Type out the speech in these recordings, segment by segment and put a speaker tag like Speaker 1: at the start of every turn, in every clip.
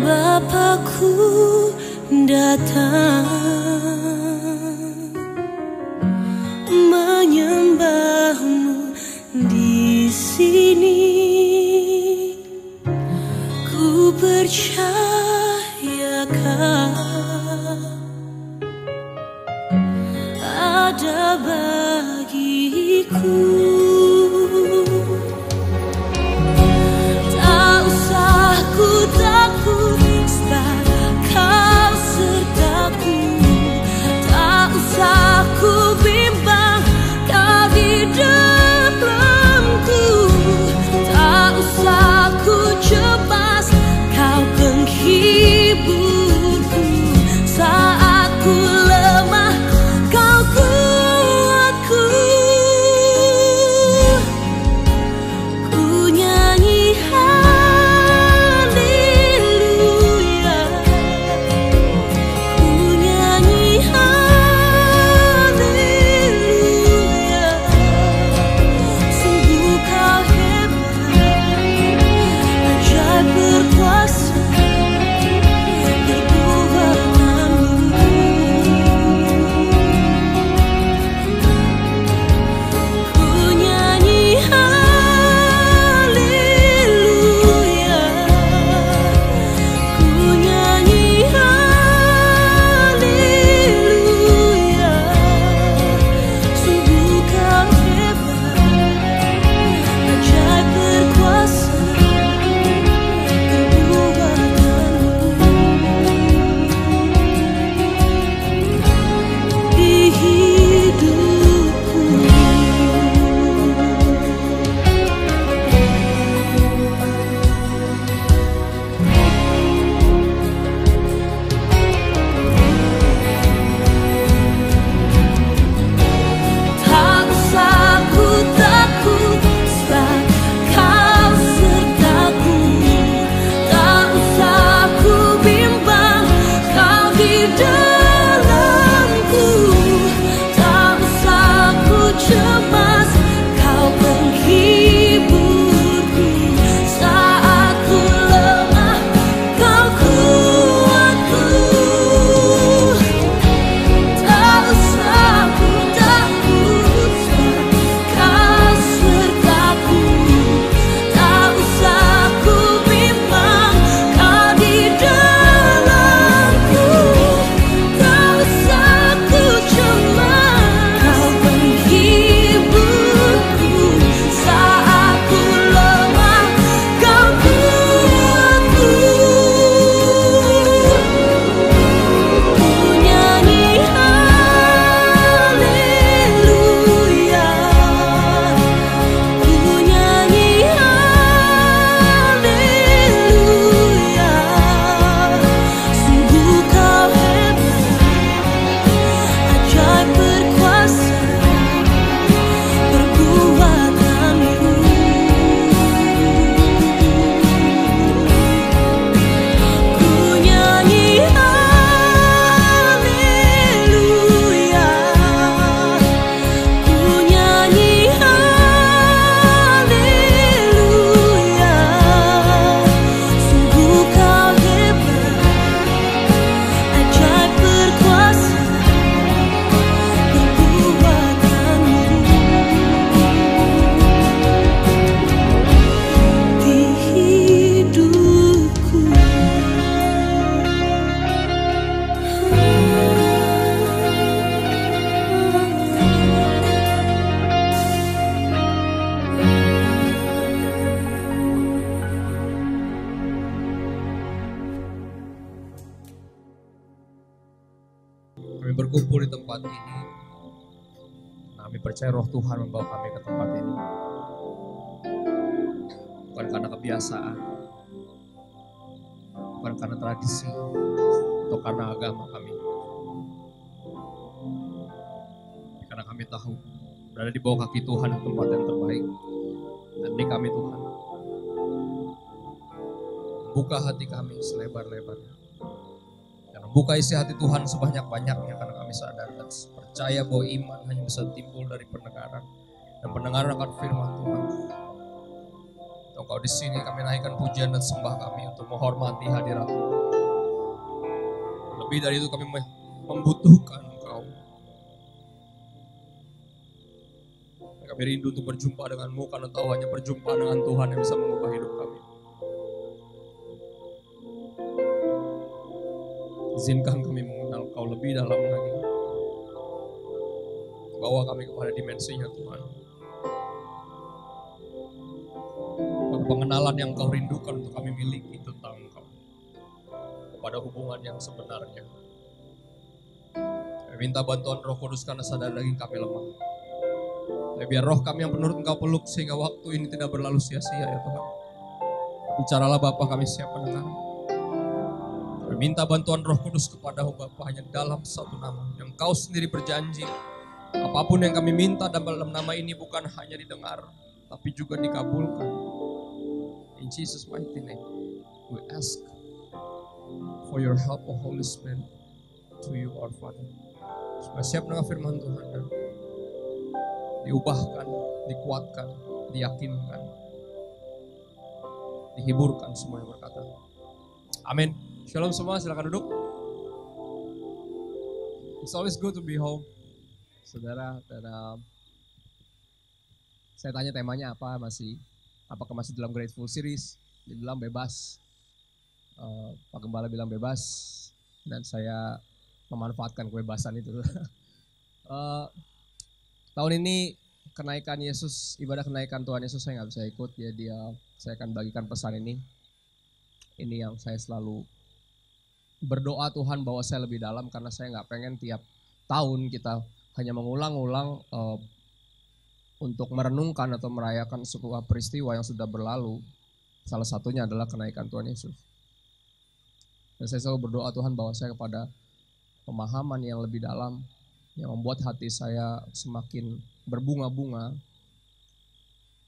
Speaker 1: Bapakku datang menyembahmu di sini. Ku percayakan ada bagiku. Tak usah ku takut, sebab Kau sertaku. Tak usah ku bimbang, Kau di dalamku. Tak usah ku cemas, Kau penghiburku. Saat ku lemah, Kau kuatku. Ku nyanyi haleluya, ku nyanyi haleluya. Sungguh Kau hebat, ajaib berkuasa.
Speaker 2: Kami berkumpul di tempat ini. Kami percaya Roh Tuhan membawa kami ke tempat ini. Bukan karena kebiasaan, bukan karena tradisi, atau karena agama kami. Karena kami tahu berada di bawah kaki Tuhan di tempat yang terbaik. Dan ini kami Tuhan, buka hati kami selebar-lebarnya. Buka isi hati Tuhan sebanyak-banyaknya, karena kami sadar dan percaya bahwa iman hanya bisa timbul dari pendengaran, dan pendengaran akan firman Tuhan. Engkau Engkau di sini, kami naikkan pujian dan sembah kami untuk menghormati hadirat-Mu. Lebih dari itu kami membutuhkan Engkau. Kami rindu untuk berjumpa dengan-Mu karena tahu hanya berjumpa dengan Tuhan yang bisa mengubah hidup kami. Izinkan kami mengenal Engkau lebih dalam lagi. Bawa kami kepada dimensinya Tuhan. Pengenalan yang Engkau rindukan untuk kami miliki tentang Engkau. Kepada hubungan yang sebenarnya. Kami minta bantuan Roh Kudus karena sadar daging kami lemah. Biar roh kami yang penurut Engkau peluk sehingga waktu ini tidak berlalu sia-sia ya Tuhan. Bicaralah Bapa, kami siap mendengar. Kami minta bantuan Roh Kudus kepada Bapa hanya dalam satu nama yang Kau sendiri berjanji. Apapun yang kami minta dalam nama ini bukan hanya didengar, tapi juga dikabulkan. In Jesus' mighty name, we ask for your help, O Holy Spirit, to you our Father. Supaya siap dengan firman Tuhan dan diubahkan, dikuatkan, diyakinkan, dihiburkan semua yang berkata. Amin. Shalom semua, silakan duduk. It's always good to be home. Saudara, dan saya tanya temanya apa masih? Apakah masih dalam Grateful Series? Dibilang bebas. Pak Gembala bilang bebas, dan saya memanfaatkan kebebasan itu. Tahun ini kenaikan Yesus, ibadah kenaikan Tuhan Yesus saya nggak bisa ikut, jadi saya akan bagikan pesan ini. Ini yang saya selalu berdoa Tuhan bawa saya lebih dalam, karena saya nggak pengen tiap tahun kita hanya mengulang-ulang untuk merenungkan atau merayakan sebuah peristiwa yang sudah berlalu. Salah satunya adalah kenaikan Tuhan Yesus. Dan saya selalu berdoa Tuhan bawa saya kepada pemahaman yang lebih dalam, yang membuat hati saya semakin berbunga-bunga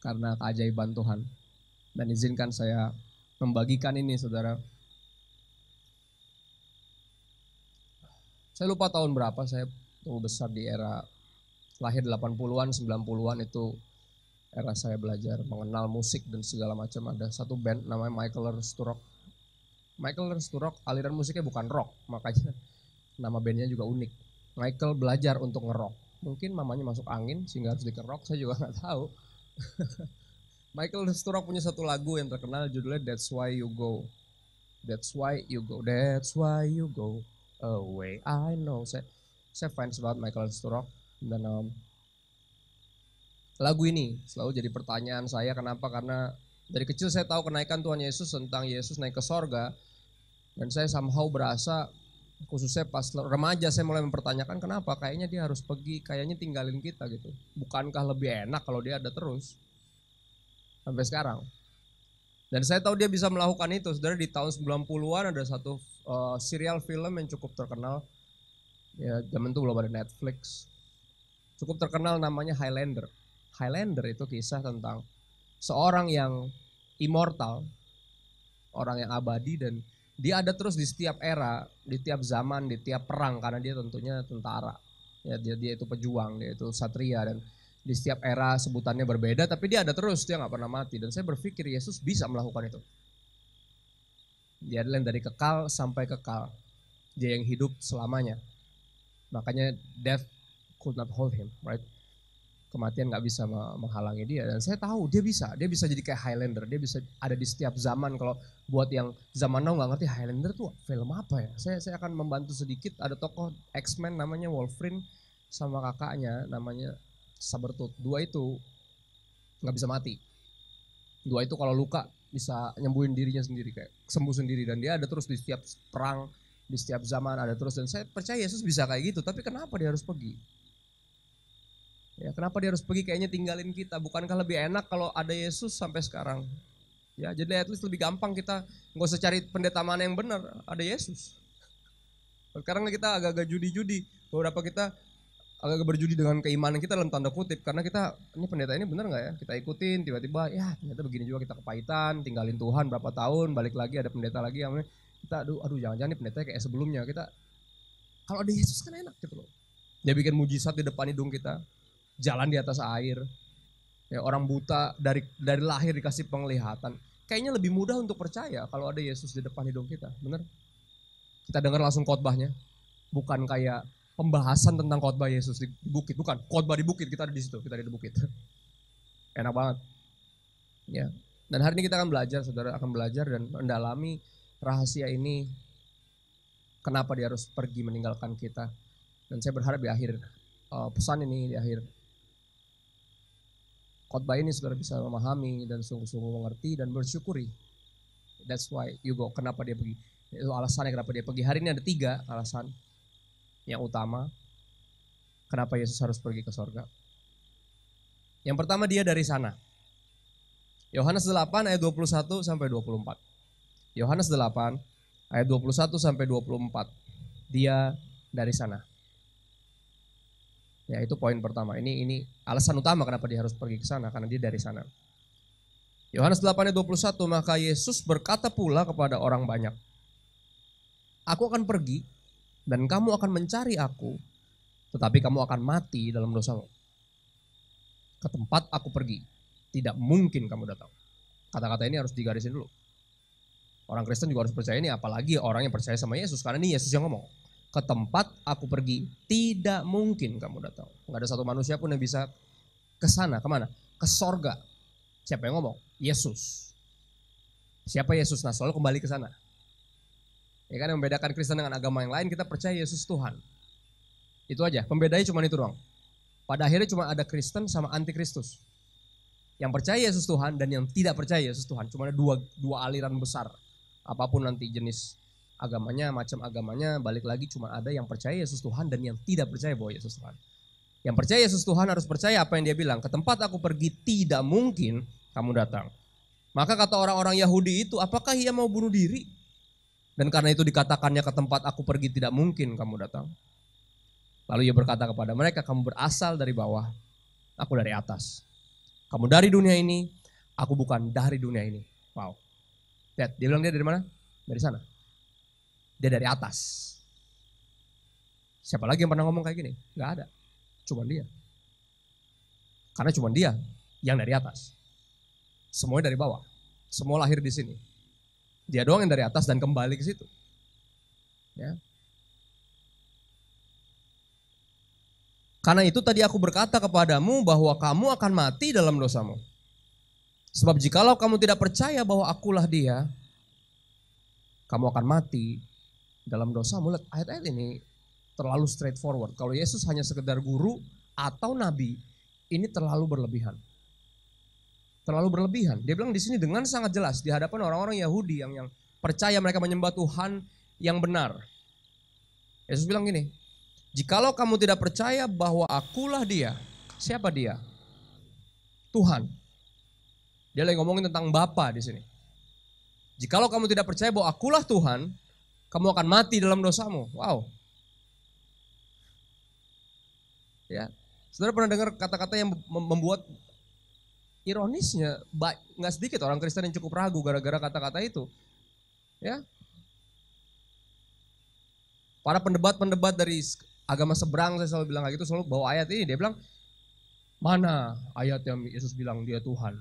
Speaker 2: karena keajaiban Tuhan. Dan izinkan saya membagikan ini, saudara. Saya lupa tahun berapa, saya tumbuh besar di era lahir 80-an, 90-an, itu era saya belajar mengenal musik dan segala macam. Ada satu band namanya Michael Learns to Rock. Michael Learns to Rock, aliran musiknya bukan rock, makanya nama bandnya juga unik. Michael belajar untuk ngerok. Mungkin mamanya masuk angin sehingga harus dikerok, saya juga nggak tahu. Michael Learns to Rock punya satu lagu yang terkenal, judulnya That's Why You Go. That's why you go, that's why you go away. I know. Saya fans banget Michael Learns to Rock. Dan lagu ini selalu jadi pertanyaan saya, kenapa? Karena dari kecil saya tahu kenaikan Tuhan Yesus, tentang Yesus naik ke sorga. Dan saya somehow berasa, khususnya pas remaja, saya mulai mempertanyakan kenapa kayaknya dia harus pergi, kayaknya tinggalin kita gitu. Bukankah lebih enak kalau dia ada terus? Sampai sekarang. Dan saya tahu dia bisa melakukan itu. Saudara, di tahun 90-an ada satu serial film yang cukup terkenal. Ya, zaman itu belum ada Netflix. Cukup terkenal, namanya Highlander. Highlander itu kisah tentang seorang yang immortal, orang yang abadi, dan dia ada terus di setiap era, di tiap zaman, di tiap perang, karena dia tentunya tentara. Ya, dia itu pejuang, dia itu satria, dan di setiap era sebutannya berbeda, tapi dia ada terus, dia nggak pernah mati. Dan saya berpikir Yesus bisa melakukan itu. Dia adalah yang dari kekal sampai kekal. Dia yang hidup selamanya. Makanya death could not hold him, right? Kematian nggak bisa menghalangi dia. Dan saya tahu dia bisa jadi kayak Highlander, dia bisa ada di setiap zaman. Kalau buat yang zaman now nggak ngerti Highlander tuh film apa ya, saya akan membantu sedikit. Ada tokoh X-Men namanya Wolverine, sama kakaknya namanya Sabretooth. Dua itu nggak bisa mati. Dua itu kalau luka bisa nyembuhin dirinya sendiri, kayak sembuh sendiri. Dan dia ada terus di setiap perang, di setiap zaman ada terus. Dan saya percaya Yesus bisa kayak gitu. Tapi kenapa dia harus pergi? Ya, kenapa dia harus pergi, kayaknya tinggalin kita? Bukankah lebih enak kalau ada Yesus sampai sekarang? Ya, jadi at least lebih gampang, kita nggak usah cari pendeta mana yang benar, ada Yesus. Sekarang kita agak-agak judi-judi. Beberapa kita agak berjudi dengan keimanan kita dalam tanda kutip, karena kita, ini pendeta ini benar nggak ya? Kita ikutin, tiba-tiba ya ternyata begini juga, kita kepahitan, tinggalin Tuhan berapa tahun, balik lagi ada pendeta lagi yang kita aduh jangan-jangan nih pendeta kayak sebelumnya. Kita kalau ada Yesus kan enak gitu loh. Dia bikin mujizat di depan hidung kita, jalan di atas air, Ya, orang buta dari lahir dikasih penglihatan. Kayaknya lebih mudah untuk percaya kalau ada Yesus di depan hidung kita, bener? Kita dengar langsung khotbahnya, bukan kayak pembahasan tentang khotbah Yesus di bukit, bukan khotbah di bukit, kita ada di situ, kita ada di bukit. Enak banget. Ya. Dan hari ini kita akan belajar, saudara akan belajar dan mendalami rahasia ini. Kenapa dia harus pergi meninggalkan kita? Dan saya berharap di akhir pesan ini, di akhir khotbah ini saudara bisa memahami dan sungguh-sungguh mengerti dan bersyukuri. That's why you go. Kenapa dia pergi? Itu alasannya kenapa dia pergi. Hari ini ada 3 alasan yang utama kenapa Yesus harus pergi ke sorga. Yang pertama, dia dari sana. Yohanes 8 ayat 21 sampai 24. Yohanes 8 ayat 21 sampai 24. Dia dari sana. Ya, itu poin pertama. Ini alasan utama kenapa dia harus pergi ke sana, karena dia dari sana. Yohanes 8 ayat 21, maka Yesus berkata pula kepada orang banyak, aku akan pergi dan kamu akan mencari aku, tetapi kamu akan mati dalam dosamu. Ke tempat aku pergi, tidak mungkin kamu datang. Kata-kata ini harus digarisin dulu. Orang Kristen juga harus percaya ini, apalagi orang yang percaya sama Yesus, karena ini Yesus yang ngomong. Ke tempat aku pergi, tidak mungkin kamu datang. Nggak ada satu manusia pun yang bisa ke sana. Kemana? Ke sorga. Siapa yang ngomong? Yesus. Siapa Yesus? Nah, selalu kembali ke sana. Ya kan, yang membedakan Kristen dengan agama yang lain, kita percaya Yesus Tuhan. Itu aja, pembedanya cuma itu doang. Pada akhirnya cuma ada Kristen sama antikristus. Yang percaya Yesus Tuhan dan yang tidak percaya Yesus Tuhan. Cuma ada dua aliran besar. Apapun nanti jenis agamanya, macam agamanya, balik lagi cuma ada yang percaya Yesus Tuhan dan yang tidak percaya bahwa Yesus Tuhan. Yang percaya Yesus Tuhan harus percaya apa yang dia bilang. Ke tempat aku pergi tidak mungkin kamu datang. Maka kata orang-orang Yahudi itu, apakah ia mau bunuh diri? Dan karena itu dikatakannya ke tempat aku pergi tidak mungkin kamu datang. Lalu ia berkata kepada mereka, kamu berasal dari bawah, aku dari atas. Kamu dari dunia ini, aku bukan dari dunia ini. Wow. Lihat, dia bilang dia dari mana? Dari sana. Dia dari atas. Siapa lagi yang pernah ngomong kayak gini? Gak ada. Cuman dia. Karena cuman dia yang dari atas. Semuanya dari bawah. Semua lahir di sini. Dia doang yang dari atas dan kembali ke situ. Ya. Karena itu tadi aku berkata kepadamu bahwa kamu akan mati dalam dosamu. Sebab jikalau kamu tidak percaya bahwa akulah dia, kamu akan mati dalam dosamu. Lihat, ayat-ayat ini terlalu straightforward. Kalau Yesus hanya sekedar guru atau nabi, ini terlalu berlebihan. Terlalu berlebihan. Dia bilang di sini dengan sangat jelas di hadapan orang-orang Yahudi yang percaya mereka menyembah Tuhan yang benar. Yesus bilang gini, jikalau kamu tidak percaya bahwa akulah dia, siapa dia? Tuhan. Dia lagi ngomongin tentang Bapa di sini. Jikalau kamu tidak percaya bahwa akulah Tuhan, kamu akan mati dalam dosamu. Wow. Ya, saudara pernah dengar kata-kata yang membuat ironisnya nggak sedikit orang Kristen yang cukup ragu gara-gara kata-kata itu. Ya, para pendebat-pendebat dari agama seberang saya selalu bilang kayak gitu, selalu bawa ayat ini. Dia bilang, mana ayat yang Yesus bilang dia Tuhan?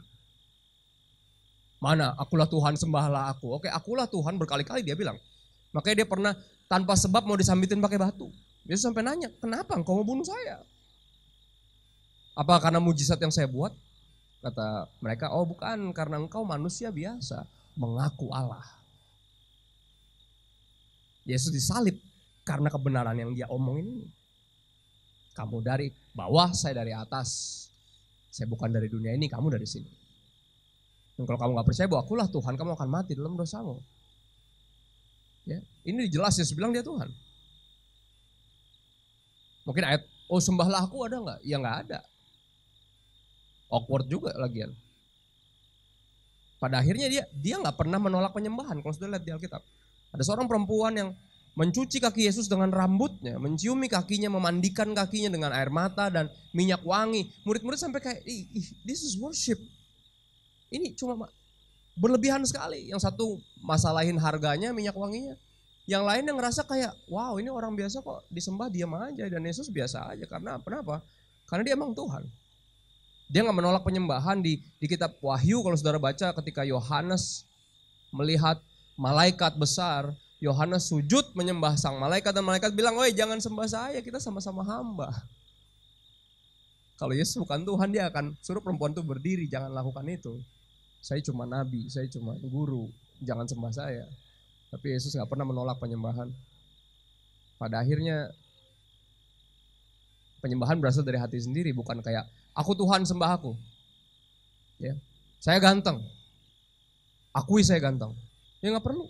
Speaker 2: Mana? Akulah Tuhan, sembahlah aku. Oke, akulah Tuhan berkali-kali dia bilang. Makanya dia pernah tanpa sebab mau disambitin pakai batu. Yesus sampai nanya, kenapa engkau mau bunuh saya? Apa karena mujizat yang saya buat? Kata mereka, oh bukan, karena engkau manusia biasa mengaku Allah. Yesus disalib karena kebenaran yang dia omongin ini. Kamu dari bawah, saya dari atas. Saya bukan dari dunia ini, kamu dari sini. Dan kalau kamu gak percaya bahwa akulah Tuhan, kamu akan mati dalam dosamu. Ya, ini jelas Yesus bilang dia Tuhan. Mungkin ayat, oh sembahlah aku ada gak? Ya gak ada. Awkward juga lagian. Pada akhirnya dia gak pernah menolak penyembahan. Kalau sudah lihat di Alkitab. Ada seorang perempuan yang mencuci kaki Yesus dengan rambutnya, menciumi kakinya, memandikan kakinya dengan air mata dan minyak wangi. Murid-murid sampai kayak, this is worship. Ini cuma berlebihan sekali. Yang satu masalahin harganya, minyak wanginya. Yang lain yang ngerasa kayak, wow ini orang biasa kok disembah diam aja. Dan Yesus biasa aja. Karena kenapa? Karena dia emang Tuhan. Dia nggak menolak penyembahan di kitab Wahyu kalau saudara baca ketika Yohanes melihat malaikat besar, Yohanes sujud menyembah sang malaikat dan malaikat bilang, "Woi, jangan sembah saya, kita sama-sama hamba." Kalau Yesus bukan Tuhan, dia akan suruh perempuan itu berdiri, jangan lakukan itu. Saya cuma nabi, saya cuma guru, jangan sembah saya. Tapi Yesus nggak pernah menolak penyembahan. Pada akhirnya penyembahan berasal dari hati sendiri, bukan kayak aku Tuhan sembah aku. Ya, saya ganteng, akui saya ganteng. Ya nggak perlu.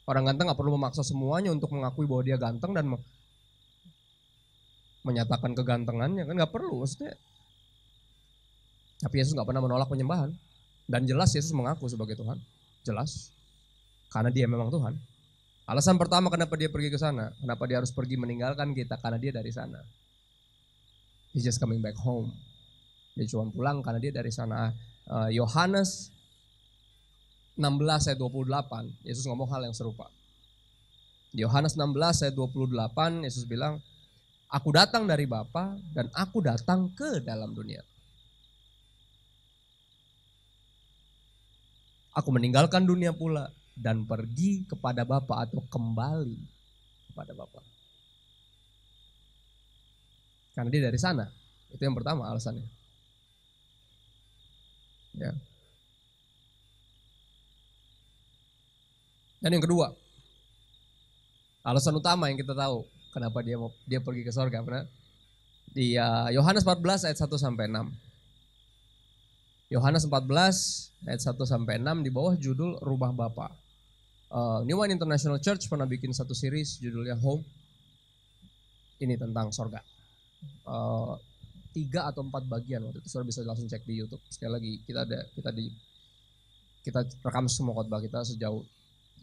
Speaker 2: Orang ganteng nggak perlu memaksa semuanya untuk mengakui bahwa dia ganteng dan menyatakan kegantengannya, kan nggak perlu maksudnya. Tapi Yesus nggak pernah menolak penyembahan dan jelas Yesus mengaku sebagai Tuhan, jelas, karena dia memang Tuhan. Alasan pertama kenapa dia pergi ke sana, kenapa dia harus pergi meninggalkan kita, karena dia dari sana. He's just coming back home. Dia cuma pulang karena dia dari sana. Yohanes 16 ayat 28, Yesus ngomong hal yang serupa. Yohanes 16 ayat 28, Yesus bilang, "Aku datang dari Bapa dan aku datang ke dalam dunia. Aku meninggalkan dunia pula dan pergi kepada Bapa," atau kembali kepada Bapa. Karena dia dari sana. Itu yang pertama alasannya. Ya. Dan yang kedua, alasan utama yang kita tahu kenapa dia pergi ke sorga. Benar? Di Yohanes 14 ayat 1 sampai 6. Yohanes 14 ayat 1 sampai 6 di bawah judul Rumah Bapa. New Wine International Church pernah bikin satu series judulnya Home. Ini tentang sorga. 3 atau 4 bagian waktu itu, saudara bisa langsung cek di YouTube. Sekali lagi kita rekam semua khotbah kita sejauh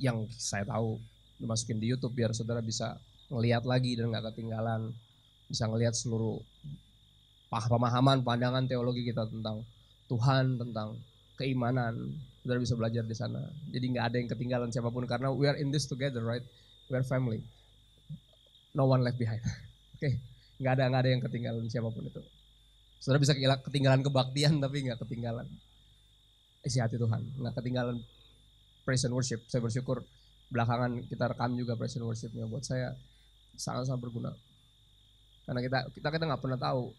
Speaker 2: yang saya tahu, dimasukin di YouTube biar saudara bisa ngelihat lagi dan nggak ketinggalan, bisa ngelihat seluruh pemahaman, pandangan teologi kita tentang Tuhan, tentang keimanan. Saudara bisa belajar di sana. Jadi nggak ada yang ketinggalan siapapun karena we are in this together, right? We are family. No one left behind. Oke, nggak ada yang ketinggalan siapapun itu. Saudara bisa ketinggalan kebaktian tapi nggak ketinggalan isi hati Tuhan, nggak ketinggalan praise and worship. Saya bersyukur belakangan kita rekam juga praise and worshipnya, buat saya sangat-sangat berguna. Karena kita nggak pernah tahu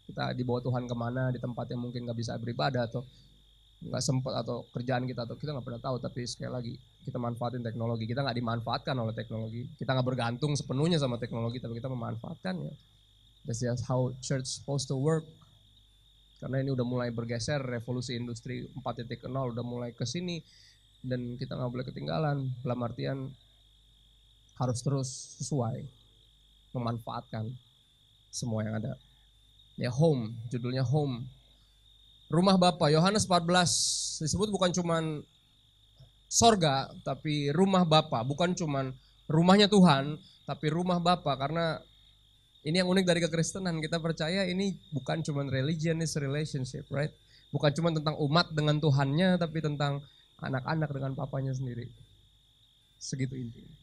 Speaker 2: kita dibawa Tuhan kemana, di tempat yang mungkin nggak bisa beribadah atau nggak sempat atau kerjaan kita, atau kita nggak pernah tahu. Tapi sekali lagi kita manfaatin teknologi, kita nggak dimanfaatkan oleh teknologi, kita nggak bergantung sepenuhnya sama teknologi, tapi kita memanfaatkannya. That's just how church supposed to work. Karena ini udah mulai bergeser, revolusi industri 4.0 udah mulai ke sini. Dan kita nggak boleh ketinggalan, dalam artian harus terus sesuai, memanfaatkan semua yang ada. Ya, Home, judulnya Home. Rumah Bapa, Yohanes 14 disebut bukan cuman sorga, tapi rumah Bapa. Bukan cuman rumahnya Tuhan, tapi rumah Bapa. Karena ini yang unik dari kekristenan, kita percaya ini bukan cuman religion, it's relationship, right? Bukan cuma tentang umat dengan Tuhannya, tapi tentang anak-anak dengan papanya sendiri. Segitu intinya.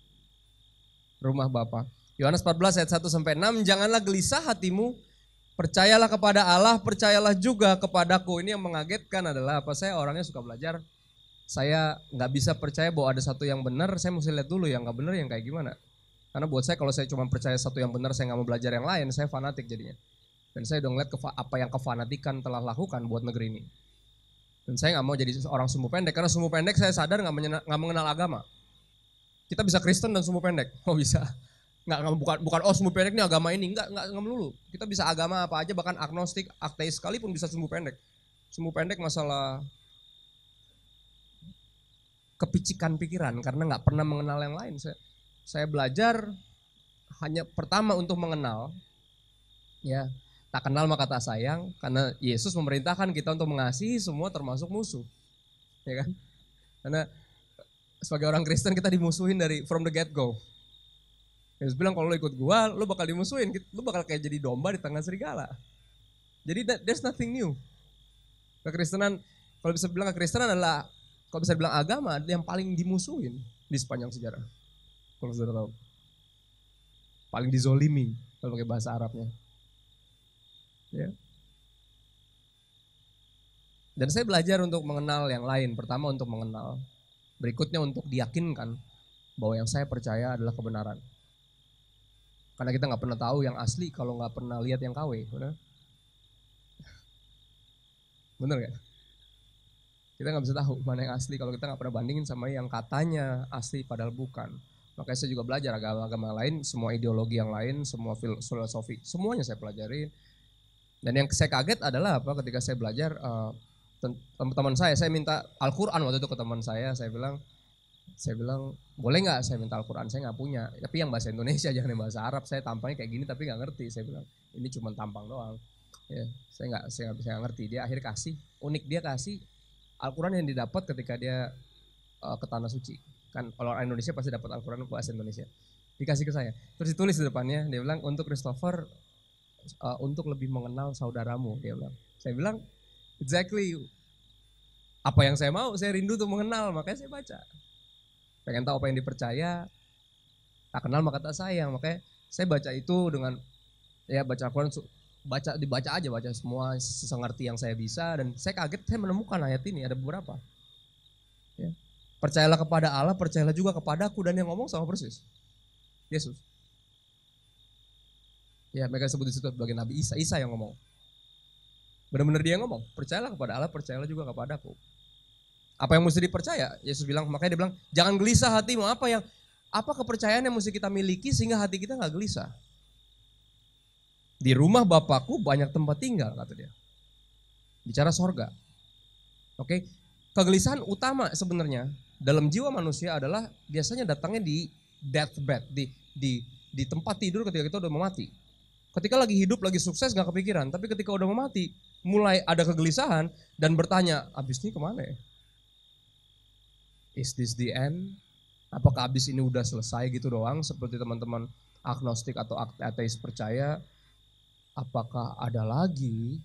Speaker 2: Rumah Bapa. Yohanes 14 ayat 1 sampai 6, "Janganlah gelisah hatimu, percayalah kepada Allah, percayalah juga kepadaku." Ini yang mengagetkan adalah apa? Saya orangnya suka belajar. Saya nggak bisa percaya bahwa ada satu yang benar, saya mesti lihat dulu yang nggak benar yang kayak gimana. Karena buat saya kalau saya cuma percaya satu yang benar, saya nggak mau belajar yang lain, saya fanatik jadinya. Dan saya udah ngeliat apa yang kefanatikan telah lakukan buat negeri ini. Dan saya nggak mau jadi orang sumbu pendek, karena sumbu pendek saya sadar nggak mengenal agama. Kita bisa Kristen dan sumbu pendek, oh bisa. Bukan sumbu pendek ini agama ini, nggak melulu. Kita bisa agama apa aja, bahkan agnostik, ateis sekalipun bisa sumbu pendek. Sumbu pendek masalah kepicikan pikiran karena nggak pernah mengenal yang lain. Saya belajar hanya pertama untuk mengenal, ya. Tak kenal maka tak sayang, karena Yesus memerintahkan kita untuk mengasihi semua termasuk musuh. Ya kan? Karena sebagai orang Kristen kita dimusuhin from the get go. Yesus bilang kalau lo ikut gua, lo bakal dimusuhin, lo bakal kayak jadi domba di tengah serigala. Jadi there's nothing new. Kekristenan, kalau bisa bilang kekristenan adalah, kalau bisa bilang agama yang paling dimusuhin di sepanjang sejarah. Kalau saudara tahu. Paling dizolimi kalau pakai bahasa Arabnya. Ya. Dan saya belajar untuk mengenal yang lain. Pertama untuk mengenal. Berikutnya untuk diyakinkan bahwa yang saya percaya adalah kebenaran. Karena kita nggak pernah tahu yang asli kalau nggak pernah lihat yang KW. Benar? Bener gak? Kita nggak bisa tahu mana yang asli kalau kita nggak pernah bandingin sama yang katanya asli padahal bukan. Makanya saya juga belajar agama-agama lain, semua ideologi yang lain, semua filosofi, semuanya saya pelajari. Dan yang saya kaget adalah apa ketika saya belajar, teman-teman saya minta Al-Quran waktu itu ke teman saya bilang boleh nggak saya minta Al-Quran, saya nggak punya, tapi yang bahasa Indonesia jangan yang bahasa Arab, saya tampangnya kayak gini tapi nggak ngerti. Saya bilang ini cuma tampang doang. Ya, saya nggak ngerti. Dia akhir kasih, unik dia kasih Al-Quran yang didapat ketika dia ke tanah suci. Kan kalau orang Indonesia pasti dapat Al-Quran bahasa Indonesia. Dikasih ke saya. Terus ditulis di depannya, dia bilang untuk Christopher, untuk lebih mengenal saudaramu, dia bilang. Saya bilang exactly apa yang saya mau, saya rindu untuk mengenal, makanya saya baca. Pengen tahu apa yang dipercaya, tak kenal maka tak sayang. Makanya saya baca itu dengan ya baca Al-Quran, dibaca aja, baca semua sesengerti yang saya bisa. Dan saya kaget saya menemukan ayat ini ada beberapa ya. Percayalah kepada Allah, percayalah juga kepadaku, dan yang ngomong sama persis Yesus ya. Mereka sebut di situ sebagai Nabi Isa yang ngomong, benar-benar dia yang ngomong, percayalah kepada Allah, percayalah juga kepadaku. Apa yang mesti dipercaya? Yesus bilang, makanya dia bilang jangan gelisah hatimu. Apa kepercayaan yang mesti kita miliki sehingga hati kita gak gelisah? Di rumah Bapakku banyak tempat tinggal, kata dia. Bicara sorga. Oke, kegelisahan utama sebenarnya dalam jiwa manusia adalah biasanya datangnya di deathbed, di tempat tidur ketika kita udah mau mati. Ketika lagi hidup, lagi sukses gak kepikiran, tapi ketika udah mau mati, mulai ada kegelisahan dan bertanya, abis ini kemana ya? Is this the end? Apakah abis ini udah selesai gitu doang seperti teman-teman agnostik atau ateis percaya? Apakah ada lagi?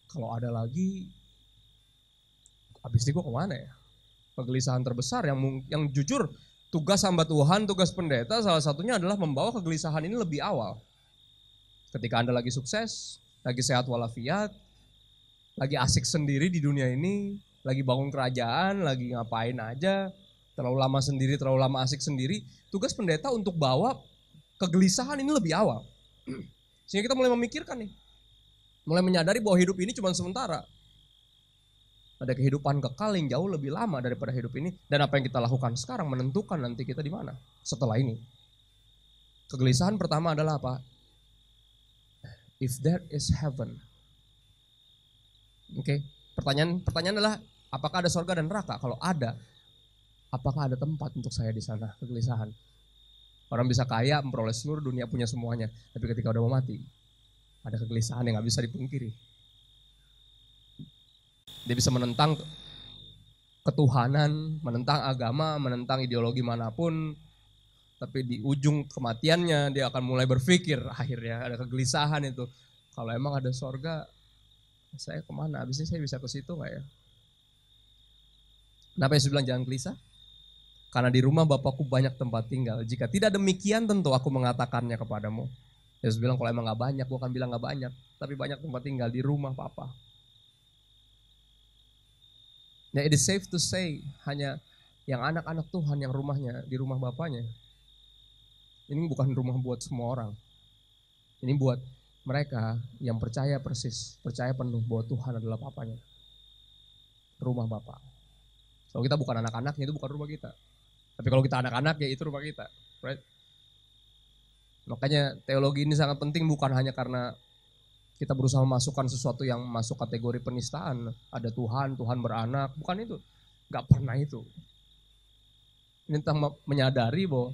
Speaker 2: Kalau ada lagi, abis ini gue kemana ya? Kegelisahan terbesar yang jujur, tugas hamba Tuhan, tugas pendeta salah satunya adalah membawa kegelisahan ini lebih awal. Ketika Anda lagi sukses, lagi sehat walafiat, lagi asik sendiri di dunia ini, lagi bangun kerajaan, lagi ngapain aja, terlalu lama sendiri, terlalu lama asik sendiri, tugas pendeta untuk bawa kegelisahan ini lebih awal. Sehingga kita mulai memikirkan nih, mulai menyadari bahwa hidup ini cuma sementara. Ada kehidupan kekal yang jauh lebih lama daripada hidup ini, dan apa yang kita lakukan sekarang menentukan nanti kita di mana setelah ini. Kegelisahan pertama adalah apa? If there is heaven. Oke, pertanyaan adalah apakah ada surga dan neraka? Kalau ada, apakah ada tempat untuk saya di sana? Kegelisahan. Orang bisa kaya, memperoleh seluruh dunia, punya semuanya, tapi ketika udah mau mati, ada kegelisahan yang gak bisa dipungkiri. Dia bisa menentang ketuhanan, menentang agama, menentang ideologi manapun, tapi di ujung kematiannya dia akan mulai berpikir, akhirnya ada kegelisahan itu. Kalau emang ada surga, saya kemana? Abisnya saya bisa ke situ gak ya? Kenapa Yesus bilang jangan gelisah? Karena di rumah Bapakku banyak tempat tinggal. Jika tidak demikian tentu aku mengatakannya kepadamu. Yesus bilang kalau emang gak banyak, gue akan bilang gak banyak. Tapi banyak tempat tinggal di rumah Papa. Nah, it is safe to say hanya yang anak-anak Tuhan yang rumahnya di rumah Bapaknya. Ini bukan rumah buat semua orang. Ini buat mereka yang percaya persis, percaya penuh bahwa Tuhan adalah Papanya. Rumah Bapa. Kalau kita bukan anak-anaknya, itu bukan rumah kita. Tapi kalau kita anak-anak, ya itu rumah kita. Right? Makanya teologi ini sangat penting, bukan hanya karena kita berusaha memasukkan sesuatu yang masuk kategori penistaan. Ada Tuhan, Tuhan beranak, bukan itu. Gak pernah itu. Ini tentang menyadari bahwa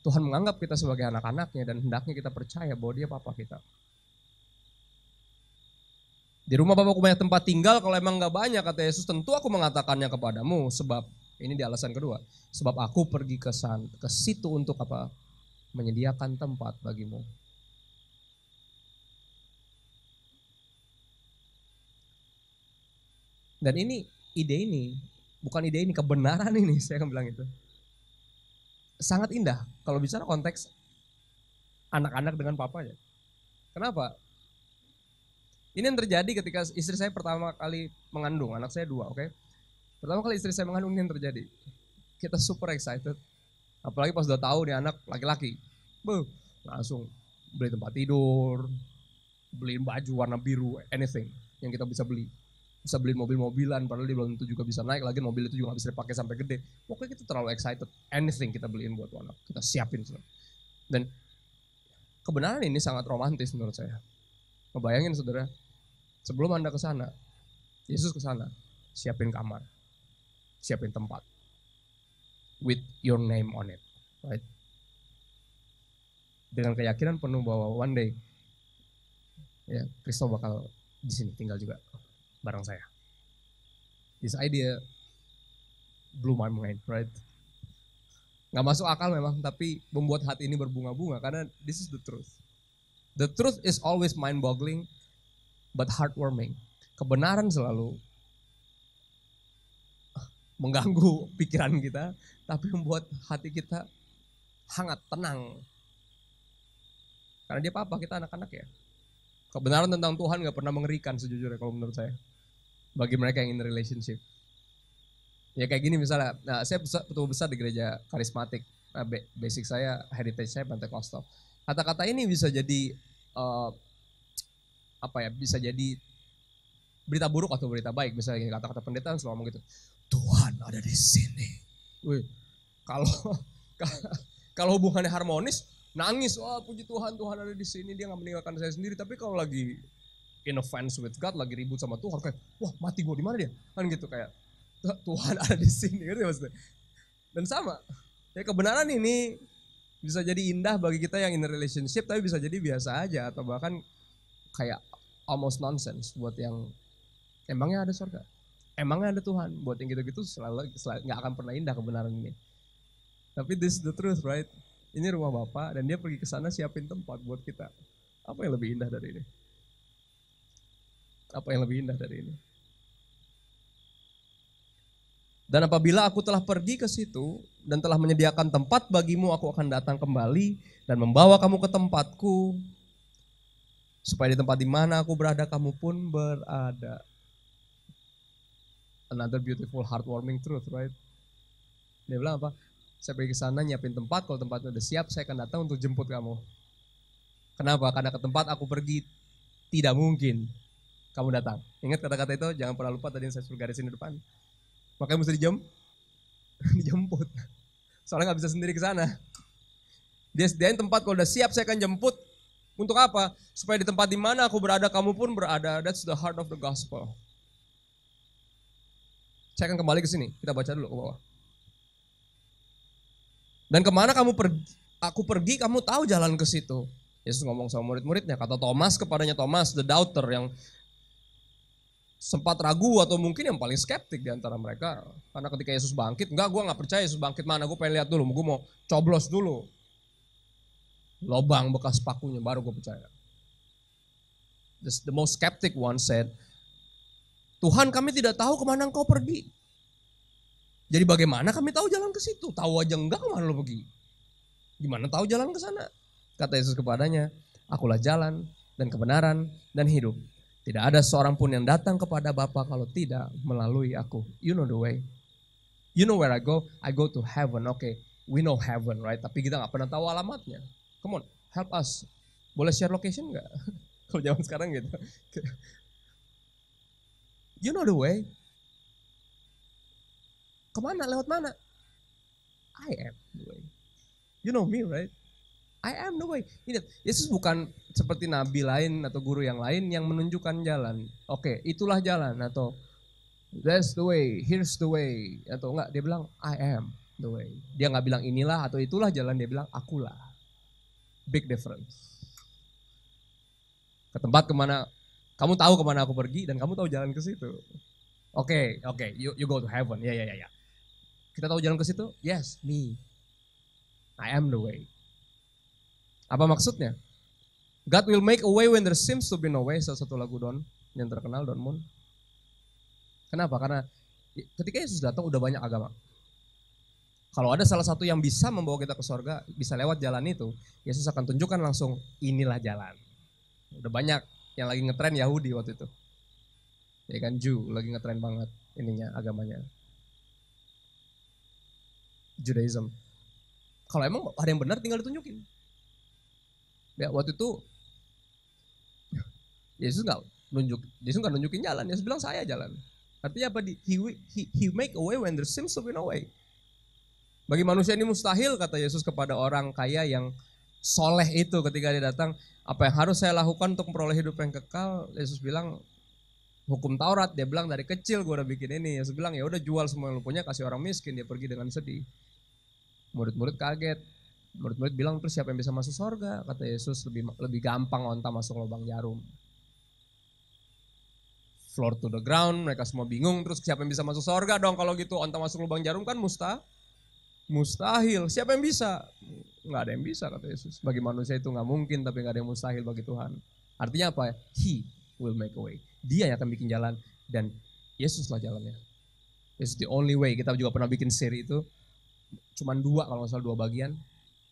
Speaker 2: Tuhan menganggap kita sebagai anak-anaknya dan hendaknya kita percaya bahwa dia Papa kita. Di rumah Bapakku banyak tempat tinggal, kalau emang gak banyak, kata Yesus, tentu aku mengatakannya kepadamu. Sebab, ini di alasan kedua, sebab aku pergi ke situ untuk apa? Menyediakan tempat bagimu. Dan ini, bukan ide ini, kebenaran ini, saya akan bilang itu. Sangat indah kalau bicara konteks anak-anak dengan papanya. Kenapa? Ini yang terjadi ketika istri saya pertama kali mengandung, anak saya 2, oke. Pertama kali istri saya mengandung ini yang terjadi. Kita super excited. Apalagi pas udah tahu nih anak laki-laki. Langsung beli tempat tidur, beliin baju warna biru, anything yang kita bisa beli. Bisa beliin mobil-mobilan, padahal dia belum tentu juga bisa naik lagi, mobil itu juga gak bisa dipakai sampai gede. Pokoknya kita terlalu excited, anything kita beliin buat anak, kita siapin semua. Dan kebenaran ini sangat romantis menurut saya. Ngebayangin saudara, sebelum Anda ke sana, Yesus ke sana, siapin kamar, siapin tempat, with your name on it, right? Dengan keyakinan penuh bahwa one day, ya Kristus bakal di sini tinggal juga bareng saya. This idea blew my mind, right? Gak masuk akal memang, tapi membuat hati ini berbunga-bunga karena this is the truth. The truth is always mind-boggling, but heartwarming. Kebenaran selalu mengganggu pikiran kita, tapi membuat hati kita hangat, tenang. Karena dia apa? Kita anak-anak ya. Kebenaran tentang Tuhan gak pernah mengerikan sejujurnya kalau menurut saya. Bagi mereka yang in relationship. Ya kayak gini misalnya, saya betul besar di gereja karismatik. Basic saya, heritage saya Pentekostal. Kata-kata ini bisa jadi, bisa jadi berita buruk atau berita baik. Misalnya kata-kata pendeta selalu ngomong gitu, Tuhan ada di sini. Wih, kalau hubungannya harmonis, nangis, wah puji Tuhan, Tuhan ada di sini, dia gak meninggalkan saya sendiri. Tapi kalau lagi in offense with God, lagi ribut sama Tuhan, kayak, wah mati gue di mana dia? Kan gitu kayak, Tuhan ada di sini, gitu maksudnya. Dan sama, ya kebenaran ini bisa jadi indah bagi kita yang in a relationship, tapi bisa jadi biasa aja, atau bahkan kayak almost nonsense buat yang emangnya ada surga, emangnya ada Tuhan, buat yang gitu-gitu selalu gak akan pernah indah kebenaran ini. Tapi this is the truth, right? Ini rumah Bapak dan dia pergi ke sana siapin tempat buat kita. Apa yang lebih indah dari ini? Apa yang lebih indah dari ini? Dan apabila aku telah pergi ke situ dan telah menyediakan tempat bagimu, aku akan datang kembali dan membawa kamu ke tempatku, supaya di tempat di mana aku berada, kamu pun berada. Another beautiful, heartwarming truth, right? Dia bilang apa? Saya pergi ke sana nyiapin tempat, kalau tempatnya udah siap, saya akan datang untuk jemput kamu. Kenapa? Karena ke tempat aku pergi tidak mungkin kamu datang. Ingat kata-kata itu, jangan pernah lupa tadi yang saya suruh garisin di depan. Makanya mesti dijemput. Soalnya gak bisa sendiri ke sana. Dia sediain tempat, kalau udah siap saya akan jemput. Untuk apa? Supaya di tempat di mana aku berada, kamu pun berada. That's the heart of the gospel. Saya akan kembali ke sini, kita baca dulu ke bawah. Dan kemana aku pergi, kamu tahu jalan ke situ. Yesus ngomong sama murid-muridnya, kata Thomas kepadanya, Thomas the doubter, yang sempat ragu atau mungkin yang paling skeptik di antara mereka. Karena ketika Yesus bangkit, gue gak percaya Yesus bangkit mana, gue pengen lihat dulu, gue mau coblos dulu. Lobang bekas pakunya, baru gue percaya. The most skeptic one said, Tuhan kami tidak tahu kemana engkau pergi. Jadi bagaimana kami tahu jalan ke situ? Tahu aja enggak kemana lo pergi. Gimana tahu jalan ke sana? Kata Yesus kepadanya, akulah jalan dan kebenaran dan hidup. Tidak ada seorang pun yang datang kepada Bapa kalau tidak melalui aku. You know the way. You know where I go to heaven. Okay, we know heaven, right? Tapi kita gak pernah tahu alamatnya. Come on, help us. Boleh share location gak? Kalau zaman sekarang gitu. You know the way. Kemana? Lewat mana? I am the way. You know me, right? I am the way. Ingat, Yesus bukan seperti nabi lain atau guru yang lain yang menunjukkan jalan. Oke, itulah jalan, atau that's the way, here's the way. Atau enggak, dia bilang I am the way. Dia enggak bilang inilah atau itulah jalan, dia bilang akulah. Big difference. Ke tempat kemana, kamu tahu kemana aku pergi dan kamu tahu jalan ke situ. Oke, you go to heaven. Ya. Kita tahu jalan ke situ? Yes, me. I am the way. Apa maksudnya? God will make a way when there seems to be no way. Salah satu lagu Don yang terkenal, Don Moon. Kenapa? Karena ketika Yesus datang udah banyak agama. Kalau ada salah satu yang bisa membawa kita ke surga, bisa lewat jalan itu, Yesus akan tunjukkan langsung inilah jalan. Udah banyak yang lagi ngetren Yahudi waktu itu. Ya kan, Jew lagi ngetren banget ininya agamanya. Judaism. Kalau emang ada yang benar tinggal ditunjukin. Ya waktu itu Yesus nggak nunjukin jalan, Yesus bilang saya jalan. Artinya apa? He make a way when there seems to be no way. Bagi manusia ini mustahil, kata Yesus kepada orang kaya yang soleh itu ketika dia datang. Apa yang harus saya lakukan untuk memperoleh hidup yang kekal? Yesus bilang hukum Taurat. Dia bilang dari kecil gue udah bikin ini. Yesus bilang ya udah jual semua yang lu punya kasih orang miskin. Dia pergi dengan sedih. Murid-murid kaget. Murid-murid bilang terus siapa yang bisa masuk surga? Kata Yesus lebih gampang onta masuk lubang jarum. Floor to the ground, mereka semua bingung. Terus siapa yang bisa masuk surga dong kalau gitu? Onta masuk lubang jarum kan mustahil. Siapa yang bisa? Nggak ada yang bisa, kata Yesus. Bagi manusia itu nggak mungkin, tapi nggak ada yang mustahil bagi Tuhan. Artinya apa? He will make a way. Dia yang akan bikin jalan dan Yesuslah jalannya. Yesus the only way. Kita juga pernah bikin seri itu. Cuman 2 kalau nggak salah 2 bagian.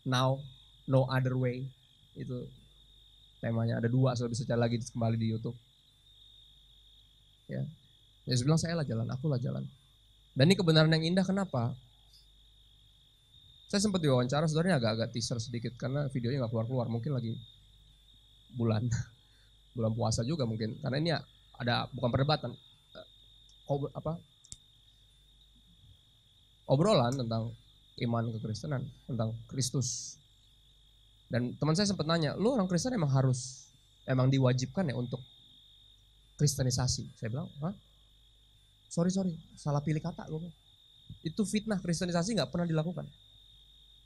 Speaker 2: Now, no other way. Itu temanya. Ada 2, so bisa cari lagi kembali di YouTube. Ya. Yesus bilang saya lah jalan, akulah jalan. Dan ini kebenaran yang indah, kenapa? Saya sempat diwawancara, sebenarnya agak-agak teaser sedikit karena videonya nggak keluar-keluar, mungkin lagi bulan puasa juga mungkin. Karena ini ada bukan perdebatan, obrolan tentang iman kekristenan, tentang Kristus. Dan teman saya sempat nanya, lu orang Kristen emang diwajibkan ya untuk kristenisasi? Saya bilang, hah? Sorry, salah pilih kata gue. Itu fitnah, kristenisasi nggak pernah dilakukan.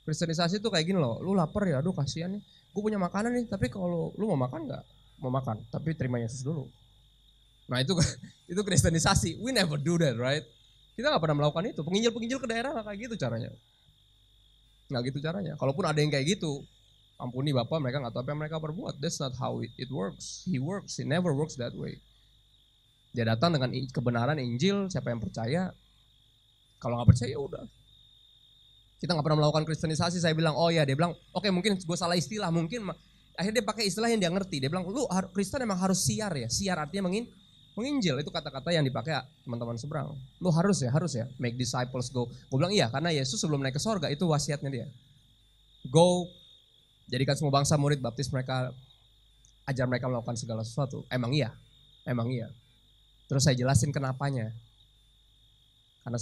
Speaker 2: Kristenisasi itu kayak gini loh, lu lapar ya, aduh kasihan nih, gue punya makanan nih, tapi kalau lu mau makan nggak? Mau makan, tapi terima Yesus dulu. Nah itu kristenisasi, we never do that, right? Kita nggak pernah melakukan itu, penginjil ke daerah nggak kayak gitu caranya. Nggak gitu caranya, kalaupun ada yang kayak gitu, ampuni Bapak, mereka nggak tahu apa yang mereka perbuat. That's not how it works, he never works that way. Dia datang dengan kebenaran Injil, siapa yang percaya, kalau nggak percaya ya udah. Kita nggak pernah melakukan kristenisasi. Saya bilang, oh ya, dia bilang, oke mungkin gue salah istilah, mungkin akhirnya dia pakai istilah yang dia ngerti. Dia bilang, lu Kristen emang harus siar ya, siar artinya menginjil, itu kata-kata yang dipakai teman-teman seberang. Lu harus ya, make disciples go. Gue bilang iya, karena Yesus sebelum naik ke sorga itu wasiatnya dia. Go, jadikan semua bangsa murid, baptis mereka, ajar mereka melakukan segala sesuatu. Emang iya. Terus saya jelasin kenapanya. Dan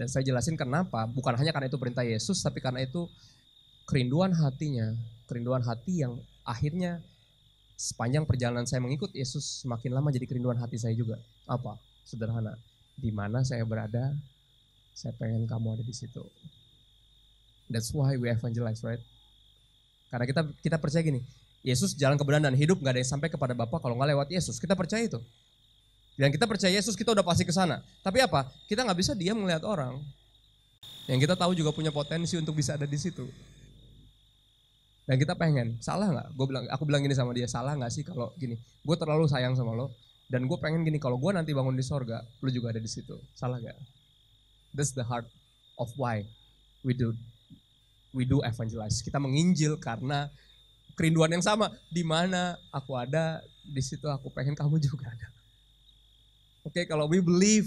Speaker 2: saya jelasin kenapa, bukan hanya karena itu perintah Yesus, tapi karena itu kerinduan hatinya, kerinduan hati yang akhirnya sepanjang perjalanan saya mengikut Yesus semakin lama jadi kerinduan hati saya juga. Apa? Sederhana. Di mana saya berada, saya pengen kamu ada di situ. That's why we evangelize, right? Karena kita percaya gini, Yesus jalan kebenaran dan hidup, nggak ada yang sampai kepada Bapa kalau nggak lewat Yesus. Kita percaya itu. Dan kita percaya Yesus, kita udah pasti ke sana. Tapi apa? Kita nggak bisa diam melihat orang yang kita tahu juga punya potensi untuk bisa ada di situ. Dan kita pengen, salah nggak? Aku bilang gini sama dia, salah nggak sih kalau gini? Gue terlalu sayang sama lo, dan gue pengen gini, kalau gue nanti bangun di sorga, lo juga ada di situ. Salah nggak? That's the heart of why we do evangelize. Kita menginjil karena kerinduan yang sama. Di mana aku ada, di situ aku pengen kamu juga ada. Oke, kalau we believe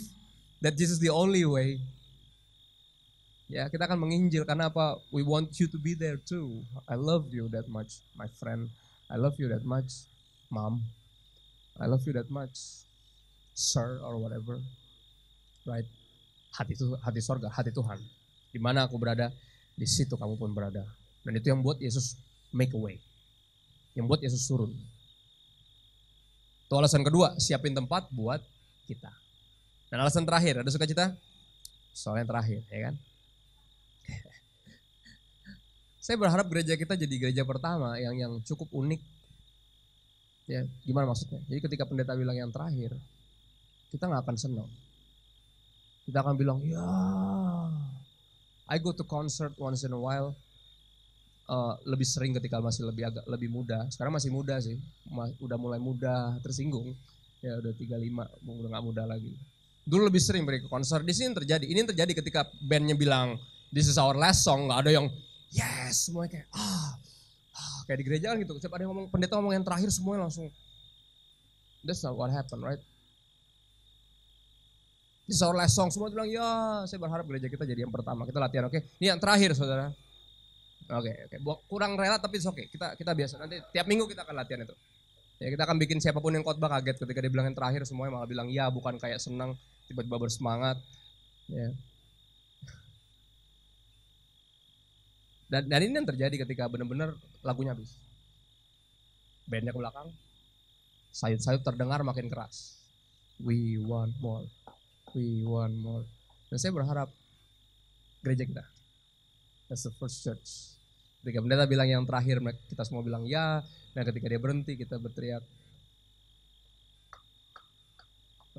Speaker 2: that Jesus is the only way, ya kita akan menginjil karena apa? We want you to be there too. I love you that much, my friend. I love you that much, mom. I love you that much, sir or whatever. Right? Hati sorga, hati Tuhan. Di mana aku berada, di situ kamu pun berada. Dan itu yang buat Yesus make a way. Yang buat Yesus turun. Itu alasan kedua, siapin tempat buat kita. Dan alasan terakhir, ada sukacita? Soal yang terakhir, ya kan? Saya berharap gereja kita jadi gereja pertama yang cukup unik. Ya, gimana maksudnya? Jadi ketika pendeta bilang yang terakhir, kita nggak akan senang. Kita akan bilang, ya, I go to concert once in a while. Lebih sering ketika masih lebih muda. Sekarang masih muda sih, udah mulai muda, tersinggung. Ya udah 35, udah gak muda lagi. Dulu lebih sering pergi ke konser. Di sini terjadi. Ini terjadi ketika bandnya bilang this is our last song. Gak ada yang yes, semuanya kayak Kayak di gereja kan gitu, setiap ada yang ngomong, pendeta ngomong yang terakhir semuanya langsung. That's not what happened, right? Di our last song semua bilang, ya saya berharap gereja kita jadi yang pertama. Kita latihan, oke? Ini yang terakhir saudara. Oke. Kurang rela tapi oke. Kita biasa, nanti tiap minggu kita akan latihan itu. Ya kita akan bikin siapapun yang khotbah kaget ketika dia bilang yang terakhir semuanya malah bilang ya, bukan kayak senang, tiba-tiba bersemangat. Ya. Dan ini yang terjadi ketika benar-benar lagunya habis. Bandnya ke belakang, sayup-sayup terdengar makin keras. We want more, we want more. Dan saya berharap gereja kita, that's the first church. Ketika pendeta bilang yang terakhir, kita semua bilang ya. Dan ketika dia berhenti, kita berteriak,